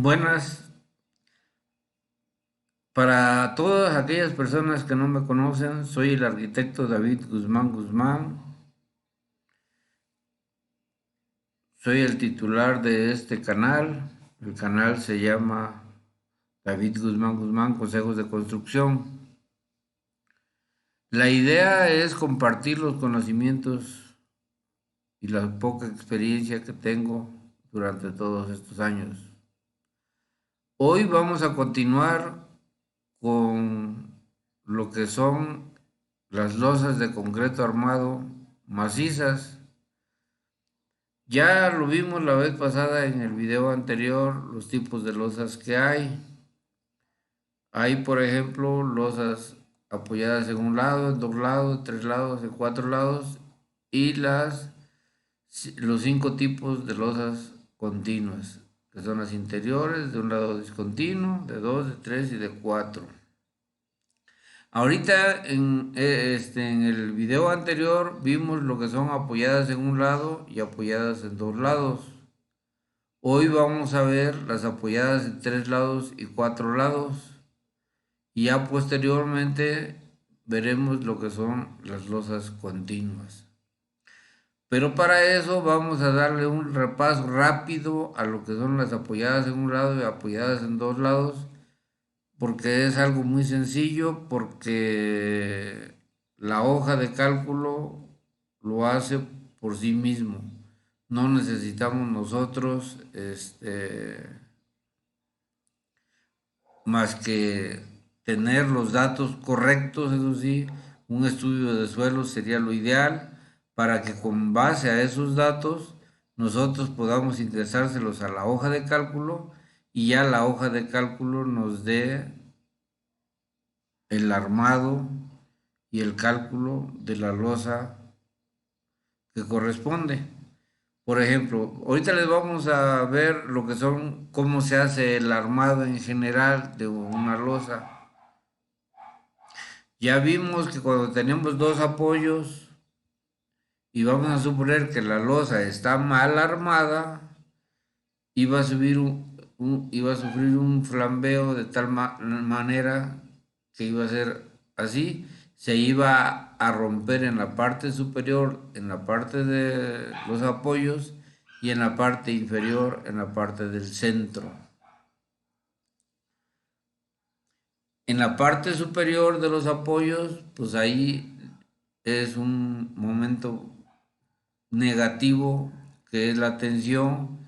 Buenas, para todas aquellas personas que no me conocen, soy el arquitecto David Guzmán Guzmán, soy el titular de este canal. El canal se llama David Guzmán Guzmán Consejos de Construcción. La idea es compartir los conocimientos y la poca experiencia que tengo durante todos estos años. Hoy vamos a continuar con lo que son las losas de concreto armado macizas. Ya lo vimos la vez pasada en el video anterior, los tipos de losas que hay. Hay, por ejemplo, losas apoyadas en un lado, en dos lados, en tres lados, en cuatro lados y los cinco tipos de losas continuas, que son las interiores, de un lado discontinuo, de dos, de tres y de cuatro. Ahorita en el video anterior vimos lo que son apoyadas en un lado y apoyadas en dos lados. Hoy vamos a ver las apoyadas en tres lados y cuatro lados. Y ya posteriormente veremos lo que son las losas continuas. Pero para eso vamos a darle un repaso rápido a lo que son las apoyadas en un lado y apoyadas en dos lados, porque es algo muy sencillo, porque la hoja de cálculo lo hace por sí mismo. No necesitamos nosotros más que tener los datos correctos, eso sí, un estudio de suelo sería lo ideal para que con base a esos datos nosotros podamos ingresárselos a la hoja de cálculo y ya la hoja de cálculo nos dé el armado y el cálculo de la losa que corresponde. Por ejemplo, ahorita les vamos a ver lo que son, cómo se hace el armado en general de una losa. Ya vimos que cuando tenemos dos apoyos y vamos a suponer que la losa está mal armada, iba a iba a sufrir un flambeo de tal manera que iba a ser así, se iba a romper en la parte superior, en la parte de los apoyos y en la parte inferior, en la parte del centro. En la parte superior de los apoyos, pues ahí es un momento negativo, que es la tensión,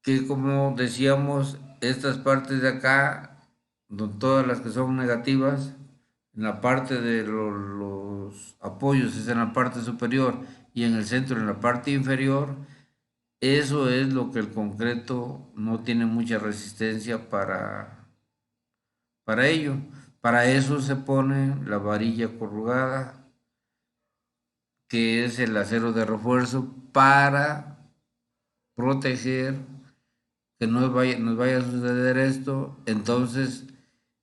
que como decíamos, estas partes de acá, todas las que son negativas, en la parte de los apoyos es en la parte superior y en el centro en la parte inferior, eso es lo que el concreto no tiene mucha resistencia para ello. Para eso se pone la varilla corrugada, que es el acero de refuerzo para proteger que nos vaya a suceder esto. Entonces,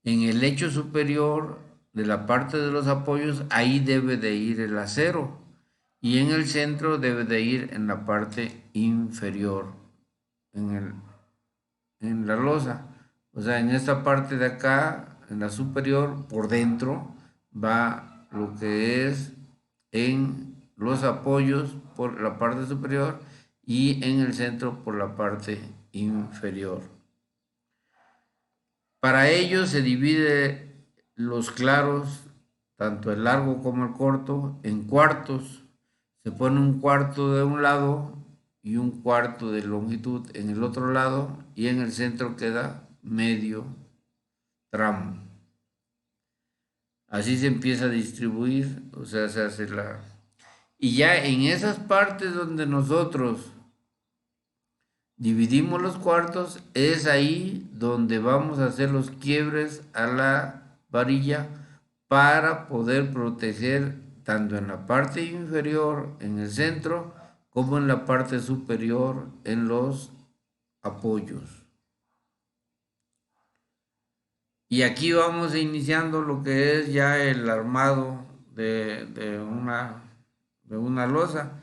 en el lecho superior de la parte de los apoyos, ahí debe de ir el acero. Y en el centro debe de ir en la parte inferior, en, el, en la losa. O sea, en esta parte de acá, en la superior, por dentro, va lo que es en los apoyos por la parte superior y en el centro por la parte inferior. Para ello se divide los claros, tanto el largo como el corto, en cuartos. Se pone un cuarto de un lado y un cuarto de longitud en el otro lado y en el centro queda medio tramo. Así se empieza a distribuir, o sea, se hace la... Y ya en esas partes donde nosotros dividimos los cuartos, es ahí donde vamos a hacer los quiebres a la varilla para poder proteger tanto en la parte inferior, en el centro, como en la parte superior, en los apoyos. Y aquí vamos iniciando lo que es ya el armado de una losa.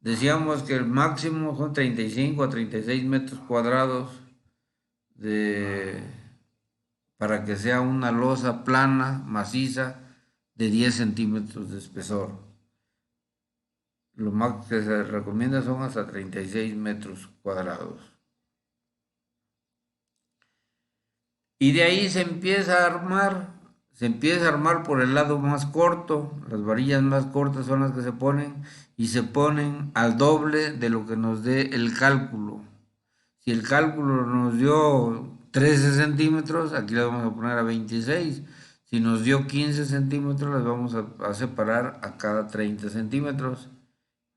Decíamos que el máximo son 35 a 36 metros cuadrados para que sea una losa plana, maciza, de 10 centímetros de espesor. Lo más que se recomienda son hasta 36 metros cuadrados. Y de ahí se empieza a armar por el lado más corto, las varillas más cortas son las que se ponen y se ponen al doble de lo que nos dé el cálculo. Si el cálculo nos dio 13 centímetros, aquí las vamos a poner a 26. Si nos dio 15 centímetros, las vamos a separar a cada 30 centímetros.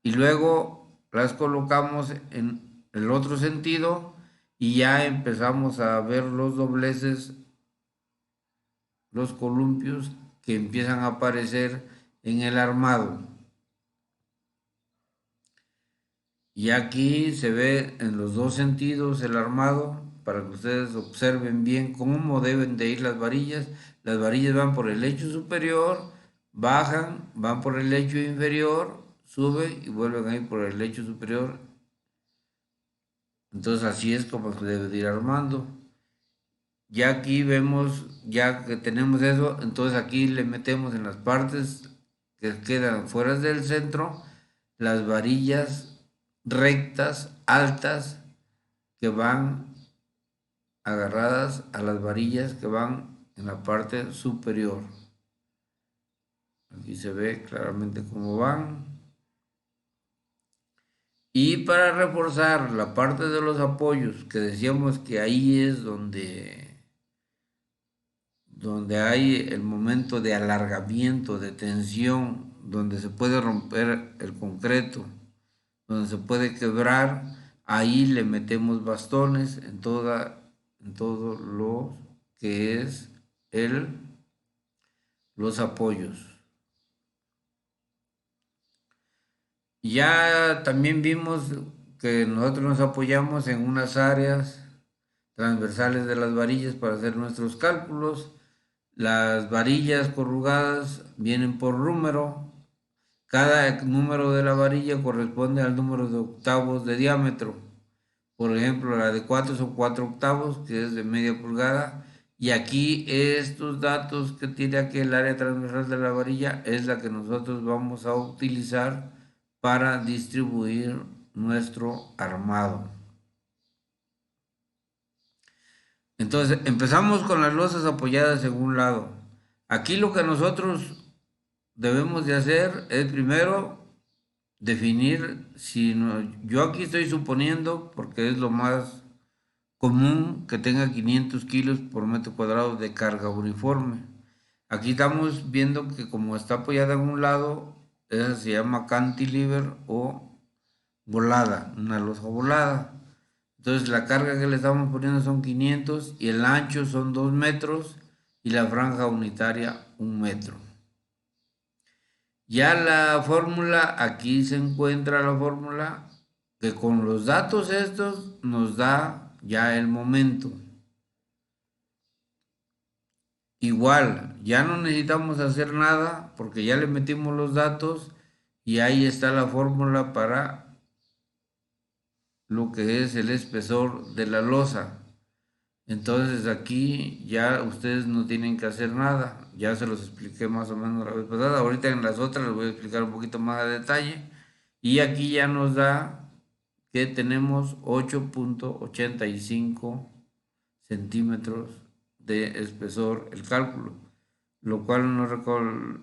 Y luego las colocamos en el otro sentido y ya empezamos a ver los dobleces, los columpios que empiezan a aparecer en el armado. Y aquí se ve en los dos sentidos el armado para que ustedes observen bien cómo deben de ir las varillas. Las varillas van por el lecho superior, bajan, van por el lecho inferior, suben y vuelven a ir por el lecho superior. Entonces así es como se debe de ir armando. Ya aquí vemos, ya que tenemos eso, entonces aquí le metemos en las partes que quedan fuera del centro las varillas rectas, altas, que van agarradas a las varillas que van en la parte superior. Aquí se ve claramente cómo van. Y para reforzar la parte de los apoyos, que decíamos que ahí es donde hay el momento de alargamiento, de tensión, donde se puede romper el concreto, donde se puede quebrar, ahí le metemos bastones en todo lo que es los apoyos. Ya también vimos que nosotros nos apoyamos en unas áreas transversales de las varillas para hacer nuestros cálculos. Las varillas corrugadas vienen por número. Cada número de la varilla corresponde al número de octavos de diámetro. Por ejemplo, la de 4 son 4 octavos, que es de media pulgada. Y aquí estos datos que tiene aquí el área transversal de la varilla es la que nosotros vamos a utilizar para distribuir nuestro armado. Entonces, empezamos con las losas apoyadas en un lado. Aquí lo que nosotros debemos de hacer es primero definir si yo aquí estoy suponiendo, porque es lo más común, que tenga 500 kilos por metro cuadrado de carga uniforme. Aquí estamos viendo que como está apoyada en un lado, esa se llama cantilever o volada, una losa volada. Entonces la carga que le estamos poniendo son 500 y el ancho son 2 metros y la franja unitaria 1 metro. Ya la fórmula, aquí se encuentra la fórmula que con los datos estos nos da ya el momento. Igual, ya no necesitamos hacer nada porque ya le metimos los datos y ahí está la fórmula para lo que es el espesor de la losa. Entonces aquí ya ustedes no tienen que hacer nada. Ya se los expliqué más o menos la vez pasada. Ahorita en las otras les voy a explicar un poquito más a detalle. Y aquí ya nos da que tenemos 8.85 centímetros de espesor el cálculo. Lo cual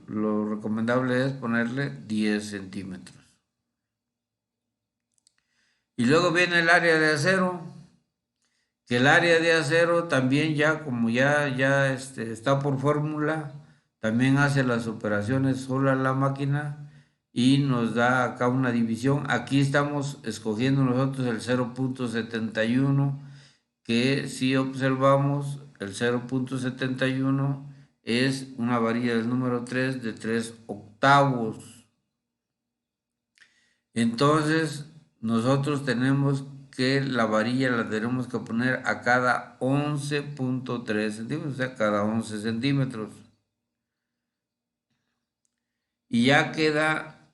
lo recomendable es ponerle 10 centímetros. Y luego viene el área de acero, que el área de acero también ya como ya está por fórmula, también hace las operaciones sola la máquina y nos da acá una división. Aquí estamos escogiendo nosotros el 0.71, que si observamos el 0.71 es una varilla del número 3 de 3 octavos. Entonces nosotros tenemos que la varilla la tenemos que poner a cada 11.3 centímetros, o sea, cada 11 centímetros. Y ya queda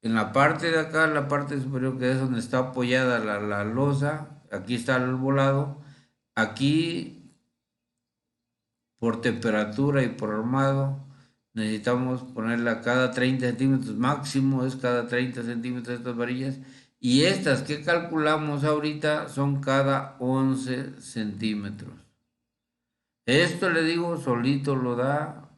en la parte de acá, la parte superior, que es donde está apoyada la losa, aquí está el volado, Aquí, por temperatura y por armado, necesitamos ponerla cada 30 centímetros, máximo es cada 30 centímetros estas varillas. Y estas que calculamos ahorita son cada 11 centímetros. Esto le digo, solito lo da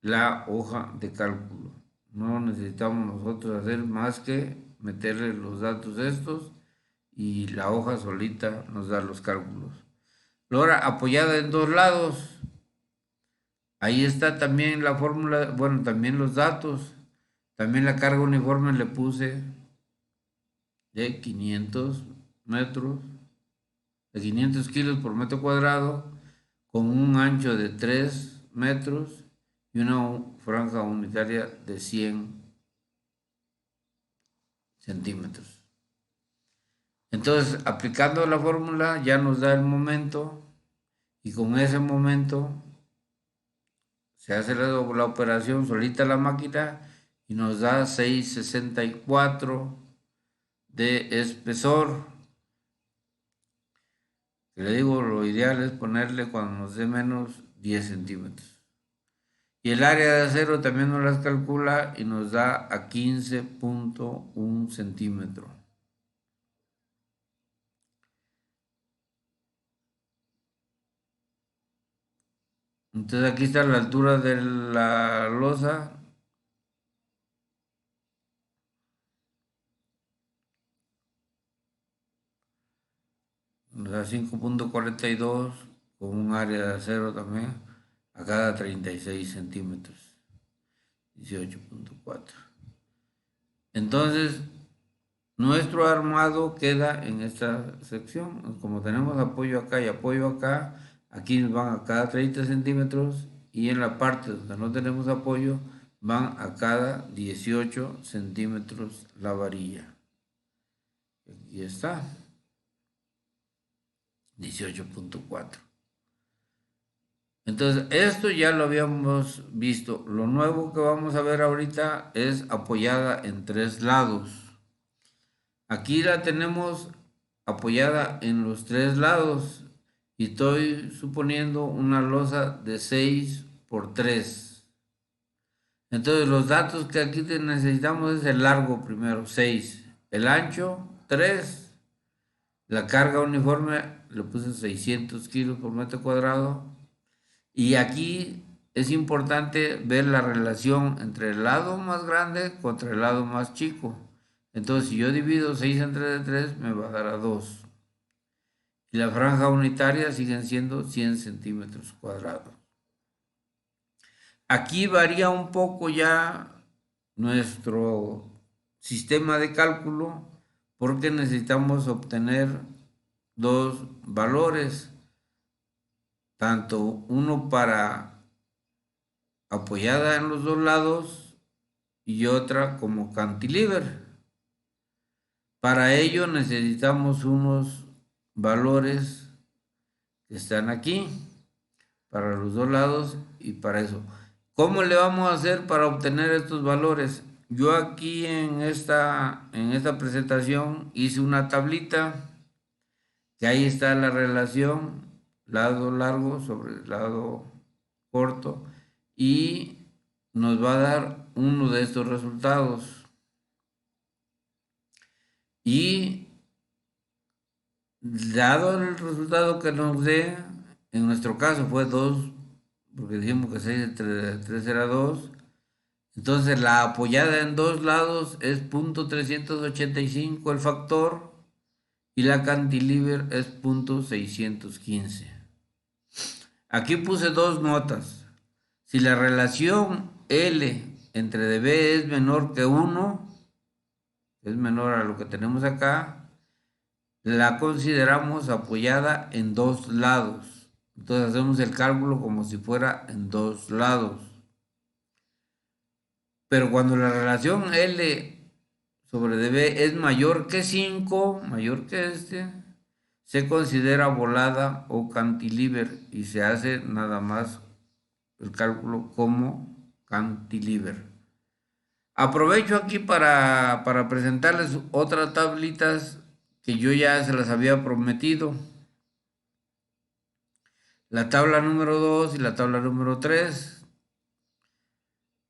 la hoja de cálculo. No necesitamos nosotros hacer más que meterle los datos estos y la hoja solita nos da los cálculos. Ahora, apoyada en dos lados, ahí está también la fórmula, bueno, también los datos. También la carga uniforme le puse de 500 metros, de 500 kilos por metro cuadrado, con un ancho de 3 metros y una franja unitaria de 100 centímetros. Entonces, aplicando la fórmula ya nos da el momento y con ese momento se hace la operación solita la máquina y nos da 6,64 de espesor. Que le digo, lo ideal es ponerle cuando nos dé menos 10 centímetros. Y el área de acero también nos las calcula y nos da a 15,1 centímetros. Entonces aquí está la altura de la losa. Nos da 5,42 con un área de acero también a cada 36 centímetros. 18,4. Entonces, nuestro armado queda en esta sección. Como tenemos apoyo acá y apoyo acá, aquí nos van a cada 30 centímetros y en la parte donde no tenemos apoyo van a cada 18 centímetros la varilla. Aquí está. 18,4. Entonces, esto ya lo habíamos visto. Lo nuevo que vamos a ver ahorita es apoyada en tres lados. Aquí la tenemos apoyada en los tres lados y estoy suponiendo una losa de 6 por 3. Entonces, los datos que aquí necesitamos es el largo primero, 6. El ancho, 3. La carga uniforme le puse 600 kilos por metro cuadrado. Y aquí es importante ver la relación entre el lado más grande contra el lado más chico. Entonces, si yo divido 6 entre 3, me va a dar a 2. Y la franja unitaria siguen siendo 100 centímetros cuadrados. Aquí varía un poco ya nuestro sistema de cálculo porque necesitamos obtener dos valores, tanto uno para apoyada en los dos lados y otra como cantilever. Para ello necesitamos unos valores que están aquí para los dos lados y para eso. ¿Cómo le vamos a hacer para obtener estos valores? Yo aquí en esta presentación hice una tablita que ahí está la relación lado largo sobre lado corto y nos va a dar uno de estos resultados. Y dado el resultado que nos dé, en nuestro caso fue 2, porque dijimos que 6 entre 3 era 2. Entonces la apoyada en dos lados es .385 el factor y la cantilever es .615. Aquí puse dos notas. Si la relación L entre dB es menor que 1, es menor a lo que tenemos acá, la consideramos apoyada en dos lados. Entonces hacemos el cálculo como si fuera en dos lados. Pero cuando la relación L sobre dB es mayor que 5, mayor que se considera volada o cantilever y se hace nada más el cálculo como cantilever. Aprovecho aquí para presentarles otras tablitas que yo ya se las había prometido. La tabla número 2 y la tabla número 3.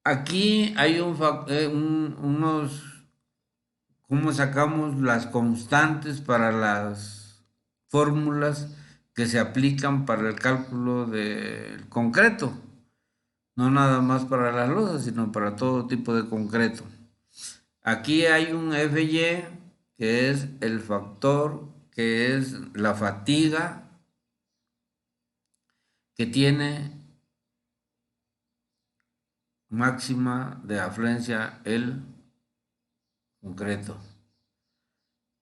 Aquí hay unos, cómo sacamos las constantes para las fórmulas que se aplican para el cálculo del concreto. No nada más para las losas, sino para todo tipo de concreto. Aquí hay un FY, que es el factor, que es la fatiga que tiene máxima de afluencia el concreto.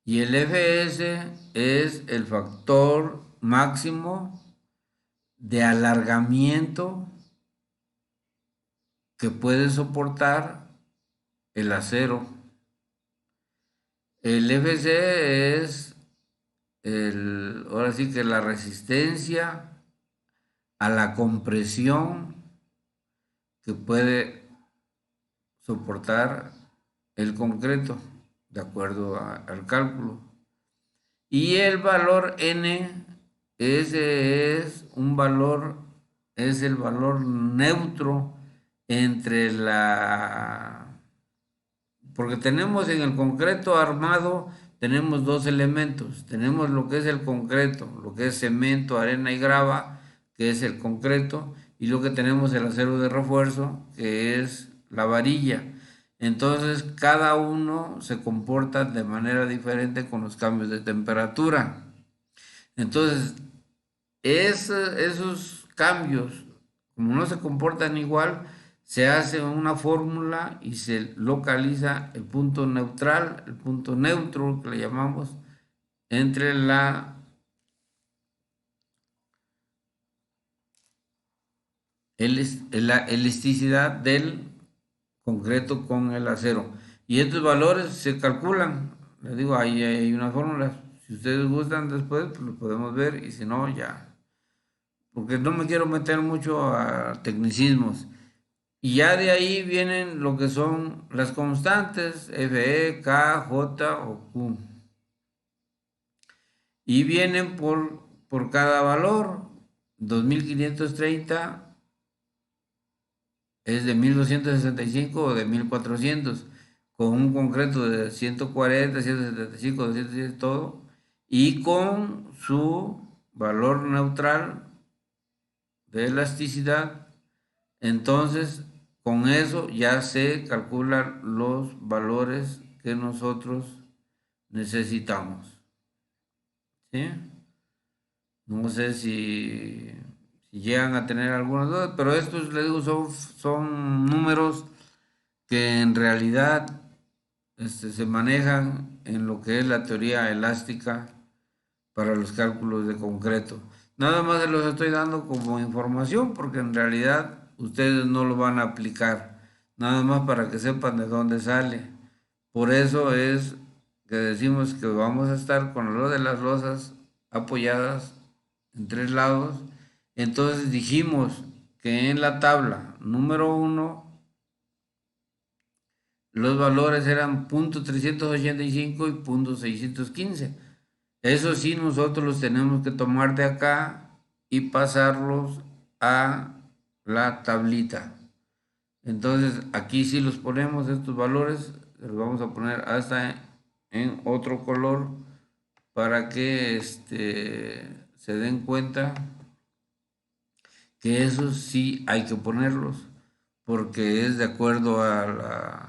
Y el FS es el factor máximo de alargamiento que puede soportar el acero. El FC es ahora sí que la resistencia a la compresión que puede soportar el concreto, de acuerdo al cálculo. Y el valor N, ese es un valor, es el valor neutro entre porque tenemos en el concreto armado, tenemos dos elementos. Tenemos lo que es el concreto, lo que es cemento, arena y grava, que es el concreto, y lo que tenemos el acero de refuerzo, que es la varilla. Entonces, cada uno se comporta de manera diferente con los cambios de temperatura. Entonces, esos cambios, como no se comportan igual, se hace una fórmula y se localiza el punto neutral, el punto neutro que le llamamos, entre la elasticidad del concreto con el acero. Y estos valores se calculan. Les digo, ahí hay unas fórmulas. Si ustedes gustan después, pues lo podemos ver, y si no, ya. Porque no me quiero meter mucho a tecnicismos. Y ya de ahí vienen lo que son las constantes, Fe, K, J o Q. Y vienen por cada valor. 2530 es de 1265 o de 1400, con un concreto de 140, 175, 210, todo, y con su valor neutral de elasticidad. Entonces, con eso ya se calculan los valores que nosotros necesitamos. ¿Sí? No sé si llegan a tener algunas dudas, pero estos, les digo, son números que en realidad se manejan en lo que es la teoría elástica para los cálculos de concreto. Nada más se los estoy dando como información porque en realidad ustedes no lo van a aplicar. Nada más para que sepan de dónde sale. Por eso es que decimos que vamos a estar con lo de las losas apoyadas en tres lados. Entonces dijimos que en la tabla número 1 los valores eran .385 y .615. Eso sí, nosotros los tenemos que tomar de acá y pasarlos a la tablita. Entonces, aquí sí los ponemos estos valores, los vamos a poner hasta en otro color para que se den cuenta que esos sí hay que ponerlos, porque es de acuerdo a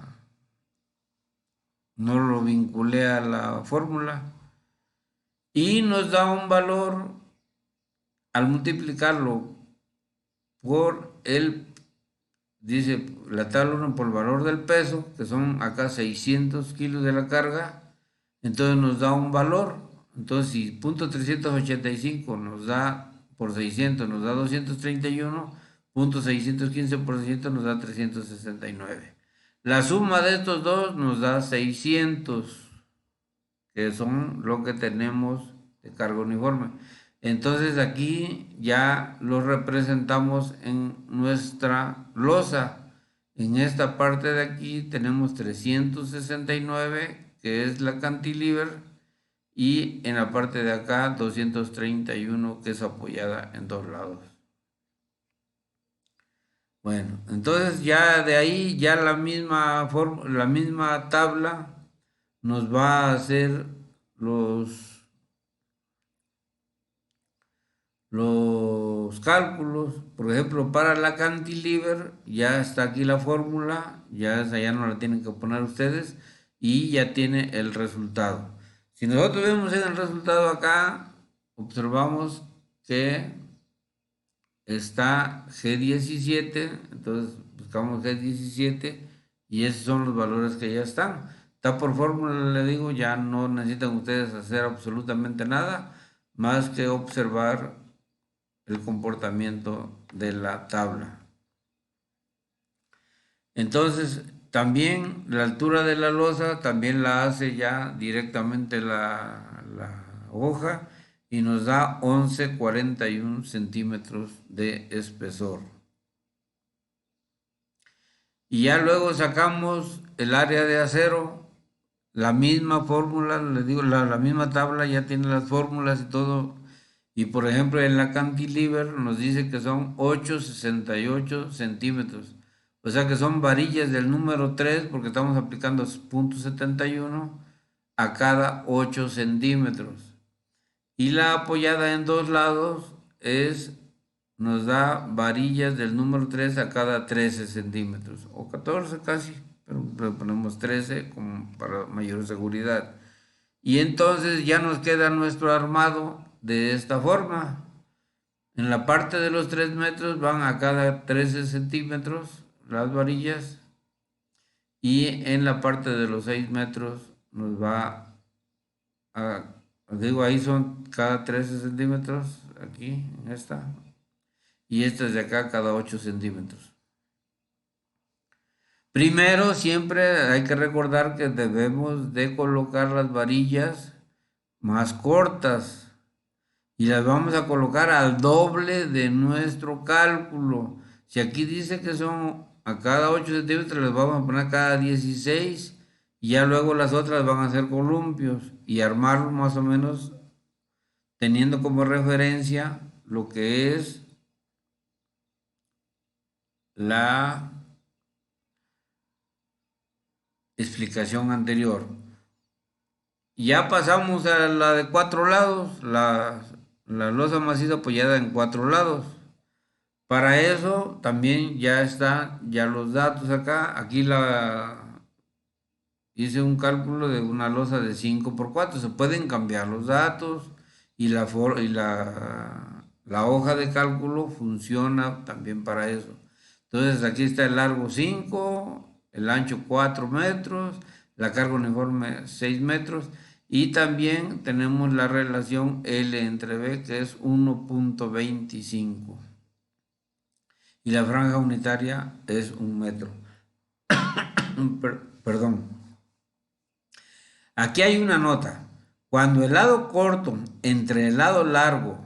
no lo vinculé a la fórmula. Y nos da un valor al multiplicarlo por dice la tabla 1 por el valor del peso, que son acá 600 kilos de la carga, entonces nos da un valor. Entonces si .385 nos da por 600 nos da 231, .615 por 600 nos da 369. La suma de estos dos nos da 600, que son lo que tenemos de carga uniforme. Entonces aquí ya lo representamos en nuestra losa. En esta parte de aquí tenemos 369, que es la cantilever, y en la parte de acá 231 que es apoyada en dos lados. Bueno, entonces ya de ahí ya la misma tabla nos va a hacer los cálculos. Por ejemplo, para la cantilever ya está aquí la fórmula, ya esa ya no la tienen que poner ustedes y ya tiene el resultado. Si nosotros vemos el resultado acá, observamos que está G17, entonces buscamos G17 y esos son los valores que ya están. Está por fórmula, le digo, ya no necesitan ustedes hacer absolutamente nada más que observar el comportamiento de la tabla. Entonces, también la altura de la losa también la hace ya directamente la hoja y nos da 11,41 centímetros de espesor. Y ya luego sacamos el área de acero, la misma fórmula, les digo, la misma tabla ya tiene las fórmulas y todo. Y por ejemplo en la cantilever nos dice que son 8,68 centímetros. O sea que son varillas del número 3 porque estamos aplicando .71 a cada 8 centímetros. Y la apoyada en dos lados nos da varillas del número 3 a cada 13 centímetros, o 14 casi, pero le ponemos 13 como para mayor seguridad. Y entonces ya nos queda nuestro armado de esta forma. En la parte de los 3 metros van a cada 13 centímetros las varillas y en la parte de los 6 metros nos va a, digo, ahí son cada 13 centímetros, aquí, en esta, y esta es de acá cada 8 centímetros. Primero, siempre hay que recordar que debemos de colocar las varillas más cortas y las vamos a colocar al doble de nuestro cálculo. Si aquí dice que son a cada 8 centímetros, les vamos a poner cada 16 y ya luego las otras van a ser columpios y armarlos más o menos teniendo como referencia lo que es la explicación anterior. Ya pasamos a la de 4 lados, la losa maciza apoyada en 4 lados. Para eso también ya están ya los datos acá. Aquí hice un cálculo de una losa de 5 por 4. Se pueden cambiar los datos y la hoja de cálculo funciona también para eso. Entonces aquí está el largo 5, el ancho 4 metros, la carga uniforme 6 metros y también tenemos la relación L entre B que es 1,25 y la franja unitaria es 1 metro. Perdón. Aquí hay una nota. Cuando el lado corto entre el lado largo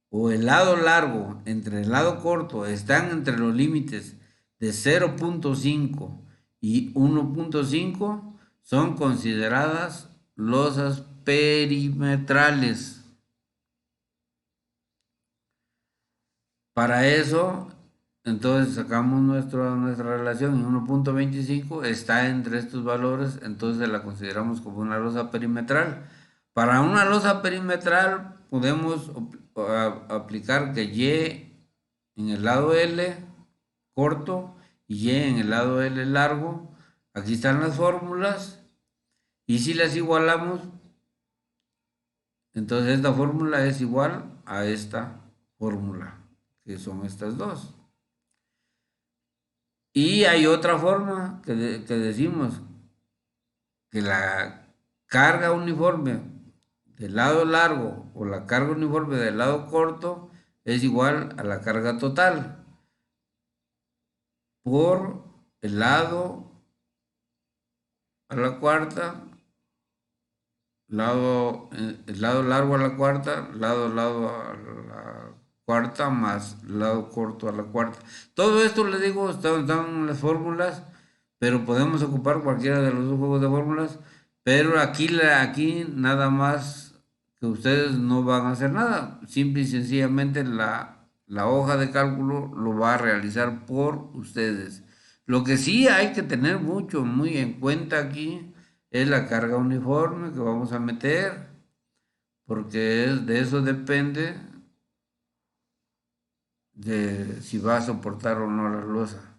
o el lado largo entre el lado corto están entre los límites de 0,5 y 1,5, son consideradas losas perimetrales. Para eso, entonces sacamos nuestra relación y 1,25 está entre estos valores, entonces la consideramos como una losa perimetral. Para una losa perimetral podemos aplicar que Y en el lado L corto y Y en el lado L largo. Aquí están las fórmulas y si las igualamos, entonces esta fórmula es igual a esta fórmula, que son estas dos. Y hay otra forma que decimos que la carga uniforme del lado largo o la carga uniforme del lado corto es igual a la carga total por el lado a la cuarta, el lado largo a la cuarta, lado a la cuarta más lado corto a la cuarta. Todo esto les digo, están las fórmulas, pero podemos ocupar cualquiera de los dos juegos de fórmulas, Pero aquí nada más que ustedes no van a hacer nada. Simple y sencillamente la hoja de cálculo lo va a realizar por ustedes. Lo que sí hay que tener muy en cuenta aquí es la carga uniforme que vamos a meter, porque de eso depende de si va a soportar o no la losa.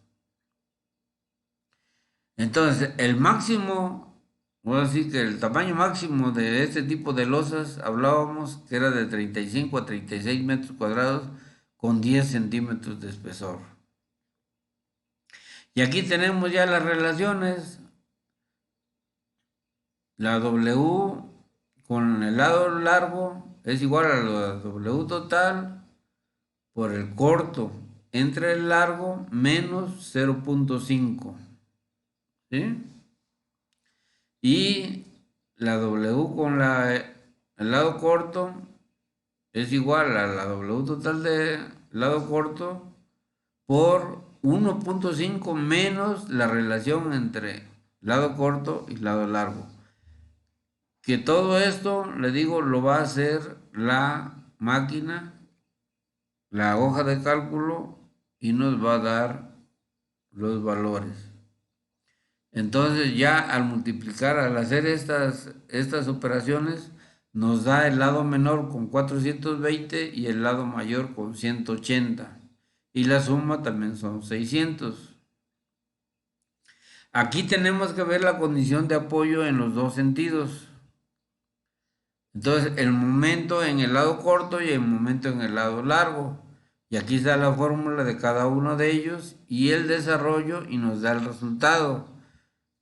Entonces, el máximo, bueno, sí que el tamaño máximo de este tipo de losas, hablábamos que era de 35 a 36 metros cuadrados con 10 centímetros de espesor. Y aquí tenemos ya las relaciones. La W con el lado largo es igual a la W total por el corto entre el largo menos 0.5. ¿Sí? Y la W con el lado corto es igual a la W total del lado corto por 1.5 menos la relación entre lado corto y lado largo. Que todo esto, le digo, lo va a hacer la máquina, la hoja de cálculo, y nos va a dar los valores. Entonces ya al multiplicar, al hacer estas operaciones, nos da el lado menor con 420 y el lado mayor con 180. Y la suma también son 600. Aquí tenemos que ver la condición de apoyo en los dos sentidos. Entonces, el momento en el lado corto y el momento en el lado largo. Y aquí está la fórmula de cada uno de ellos y el desarrollo y nos da el resultado.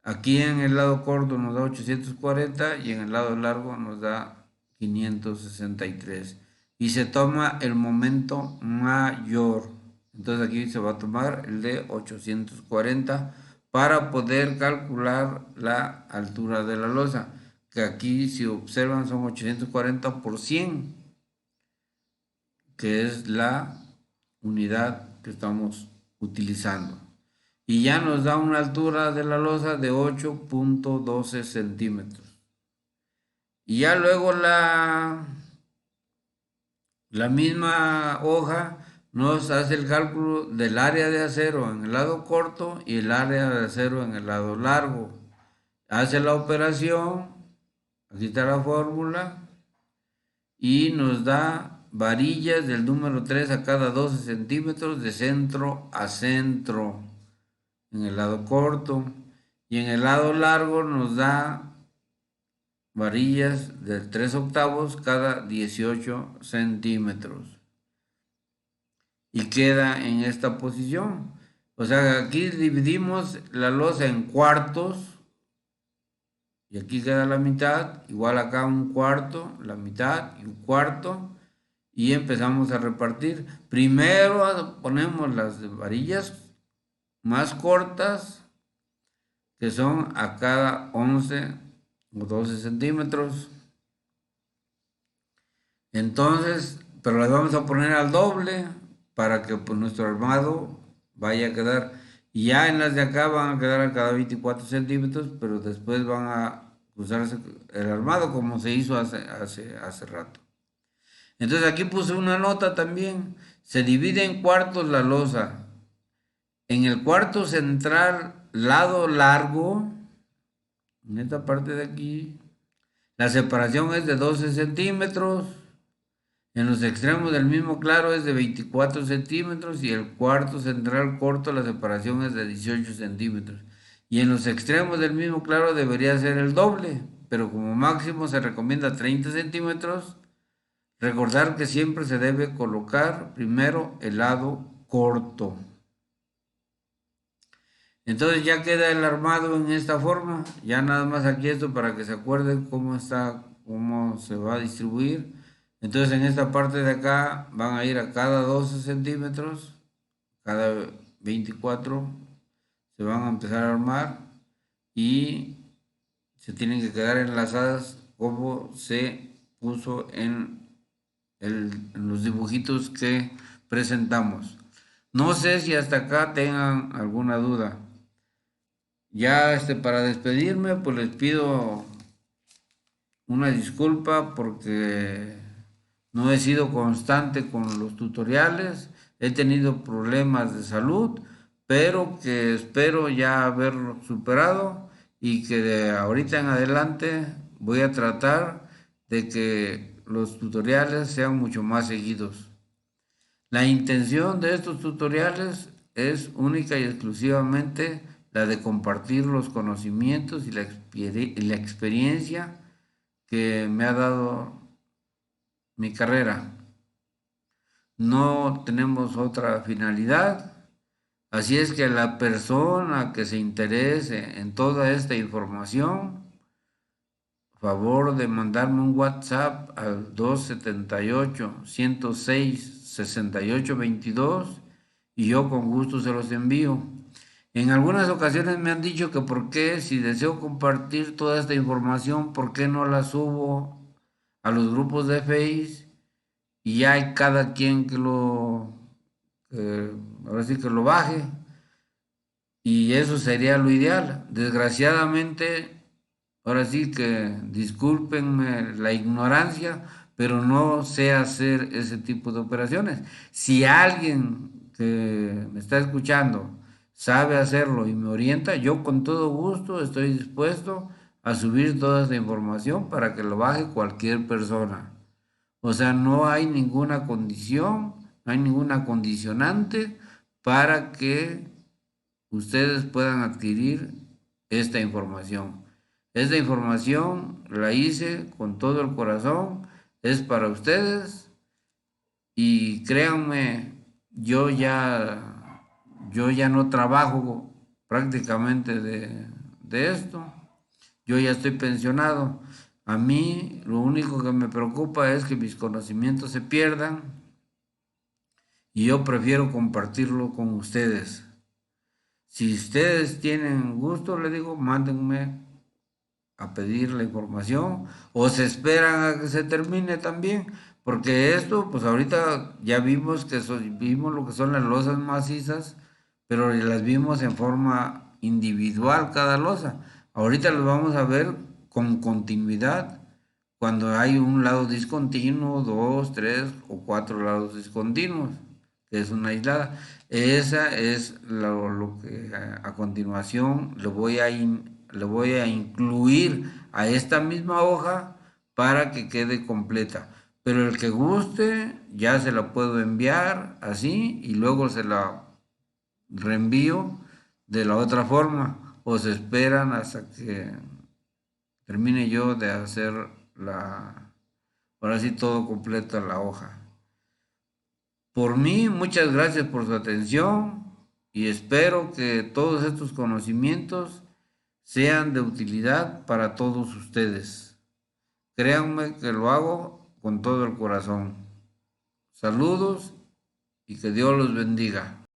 Aquí en el lado corto nos da 840 y en el lado largo nos da 563. Y se toma el momento mayor. Entonces aquí se va a tomar el de 840 para poder calcular la altura de la losa. Que aquí si observan son 840 por 100, que es la unidad que estamos utilizando. Y ya nos da una altura de la losa de 8.12 centímetros. Y ya luego la misma hoja nos hace el cálculo del área de acero en el lado corto y el área de acero en el lado largo. Hace la operación, aquí está la fórmula, y nos da varillas del número 3 a cada 12 centímetros de centro a centro en el lado corto, y en el lado largo nos da varillas de 3 octavos cada 18 centímetros y queda en esta posición. O sea, aquí dividimos la losa en cuartos y aquí queda la mitad, igual acá un cuarto, la mitad y un cuarto, y empezamos a repartir. Primero ponemos las varillas más cortas, que son a cada 11 o 12 centímetros. Entonces, pero las vamos a poner al doble para que pues, nuestro armado vaya a quedar. Y ya en las de acá van a quedar a cada 24 centímetros, pero después van a usarse el armado como se hizo hace rato. Entonces aquí puse una nota también. Se divide en cuartos la losa. En el cuarto central, lado largo, en esta parte de aquí, la separación es de 12 centímetros. En los extremos del mismo claro es de 24 centímetros y el cuarto central corto la separación es de 18 centímetros. Y en los extremos del mismo claro debería ser el doble, pero como máximo se recomienda 30 centímetros. Recordar que siempre se debe colocar primero el lado corto. Entonces ya queda el armado en esta forma. Ya nada más aquí esto para que se acuerden cómo está, cómo se va a distribuir. Entonces en esta parte de acá van a ir a cada 12 centímetros, cada 24 se van a empezar a armar y se tienen que quedar enlazadas como se puso en los dibujitos que presentamos. No sé si hasta acá tengan alguna duda. Ya para despedirme, pues les pido una disculpa porque no he sido constante con los tutoriales, he tenido problemas de salud, pero que espero ya haberlo superado y que de ahorita en adelante voy a tratar de que los tutoriales sean mucho más seguidos. La intención de estos tutoriales es única y exclusivamente la de compartir los conocimientos y la experiencia que me ha dado mi carrera. No tenemos otra finalidad, así es que la persona que se interese en toda esta información, favor de mandarme un WhatsApp al 278-106-6822 y yo con gusto se los envío. En algunas ocasiones me han dicho que por qué, si deseo compartir toda esta información, por qué no la subo a los grupos de Face y ya hay cada quien ahora sí que lo baje y eso sería lo ideal. Desgraciadamente, ahora sí que discúlpenme la ignorancia, pero no sé hacer ese tipo de operaciones. Si alguien que me está escuchando sabe hacerlo y me orienta, yo con todo gusto estoy dispuesto a subir toda esta información para que lo baje cualquier persona. O sea, no hay ninguna condición, no hay ninguna condicionante para que ustedes puedan adquirir esta información. Esta información la hice con todo el corazón, es para ustedes y créanme, yo ya no trabajo prácticamente de esto, yo ya estoy pensionado. A mí lo único que me preocupa es que mis conocimientos se pierdan y yo prefiero compartirlo con ustedes. Si ustedes tienen gusto, le digo, mándenme a pedir la información o se esperan a que se termine también, porque esto, pues ahorita ya vimos vimos lo que son las losas macizas, pero las vimos en forma individual cada losa. Ahorita los vamos a ver con continuidad cuando hay un lado discontinuo, dos, tres o cuatro lados discontinuos, que es una aislada. Esa es lo que a continuación le voy a incluir a esta misma hoja para que quede completa. Pero el que guste ya se la puedo enviar así y luego se la reenvío de la otra forma o se esperan hasta que termine yo de hacer ahora sí todo completa la hoja. Por mí, muchas gracias por su atención y espero que todos estos conocimientos sean de utilidad para todos ustedes. Créanme que lo hago con todo el corazón. Saludos y que Dios los bendiga.